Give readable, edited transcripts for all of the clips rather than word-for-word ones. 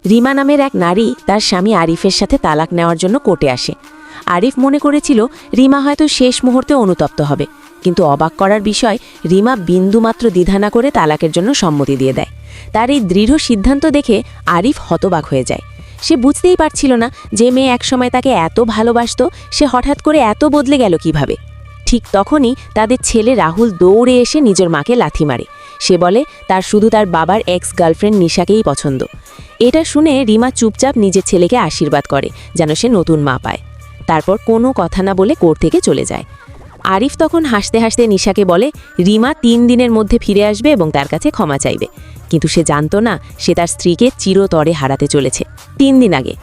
রিমা নামের এক নারী তার স্বামী আরিফের সাথে তালাক নেওয়ার জন্য কোর্টে আসে। আরিফ মনে করেছিল রিমা হয়তো শেষ মুহূর্তে অনুতপ্ত হবে, কিন্তু অবাক করার বিষয়, রিমা বিন্দুমাত্র দ্বিধা না করে তালাকের জন্য সম্মতি দিয়ে দেয়। তার এই দৃঢ় সিদ্ধান্ত দেখে আরিফ হতবাক হয়ে যায়। সে বুঝতেই পারছিল না যে মেয়ে একসময় তাকে এত ভালোবাসত, সে হঠাৎ করে এত বদলে গেল কিভাবে। ঠিক তখনই তাদের ছেলে রাহুল দৌড়ে এসে নিজের মাকে লাথি মারে। সে বলে তার শুধু তার বাবার এক্স গার্লফ্রেন্ড নিশাকেই পছন্দ। এটা শুনে রিমা চুপচাপ নিজের ছেলেকে আশীর্বাদ করে যেন সে নতুন মা পায়। তারপর কোনো কথা না বলে কোর্ট থেকে চলে যায়। আরিফ তখন হাসতে হাসতে নিশাকে বলে রিমা 3 দিনের মধ্যে ফিরে আসবে এবং তার কাছে ক্ষমা চাইবে। কিন্তু সে জানত না সে তার স্ত্রীকে চিরতরে হারাতে চলেছে। 3 দিন আগে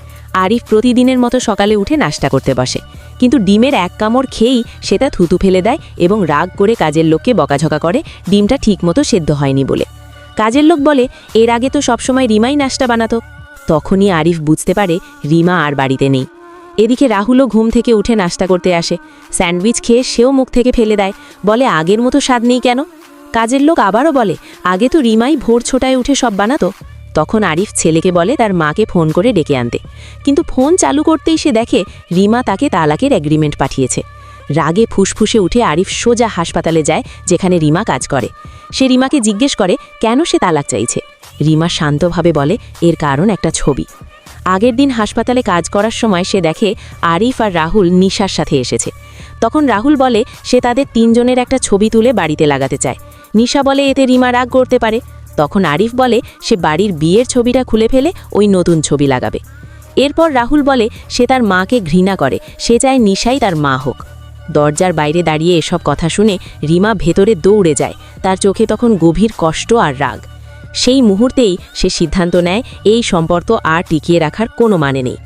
আরিফ প্রতিদিনের মতো সকালে উঠে নাস্তা করতে বসে, কিন্তু ডিমের এক কামড় খেয়েই সেটা থুতু ফেলে দেয় এবং রাগ করে কাজের লোককে বকাঝকা করে ডিমটা ঠিকমতো সেদ্ধ হয়নি বলে। কাজের লোক বলে এর আগে তো সবসময় রিমাই নাস্তা বানাতো। তখনই আরিফ বুঝতে পারে রিমা আর বাড়িতে নেই। এদিকে রাহুলও ঘুম থেকে উঠে নাস্তা করতে আসে। স্যান্ডউইচ খেয়ে সেও মুখ থেকে ফেলে দেয়, বলে আগের মতো স্বাদ নেই কেন। কাজের লোক আবারও বলে আগে তো রিমাই ভোর ছোটায় উঠে সব বানাতো। তখন আরিফ ছেলেকে বলে তার মাকে ফোন করে ডেকে আনতে, কিন্তু ফোন চালু করতেই সে দেখে রিমা তাকে তালাকের এগ্রিমেন্ট পাঠিয়েছে। রাগে ফুসফুসে উঠে আরিফ সোজা হাসপাতালে যায় যেখানে রিমা কাজ করে। সে রিমাকে জিজ্ঞেস করে কেন সে তালাক চাইছে। রিমা শান্তভাবে বলে এর কারণ একটা ছবি। আগের দিন হাসপাতালে কাজ করার সময় সে দেখে আরিফ আর রাহুল নিশার সাথে এসেছে। তখন রাহুল বলে সে তাদের 3 জনের একটা ছবি তুলে বাড়িতে লাগাতে চায়। নিশা বলে এতে রিমা রাগ করতে পারে। তখন আরিফ বলে সে বাড়ির বিয়ের ছবিটা খুলে ফেলে ওই নতুন ছবি লাগাবে। এরপর রাহুল বলে সে তার মাকে ঘৃণা করে, সে চায় নিশাই তার মা হোক। দরজার বাইরে দাঁড়িয়ে এসব কথা শুনে রিমা ভেতরে দৌড়ে যায়। তার চোখে তখন গভীর কষ্ট আর রাগ। সেই মুহূর্তেই সে সিদ্ধান্ত নেয় এই সম্পর্ক আর টিকিয়ে রাখার কোনো মানে নেই।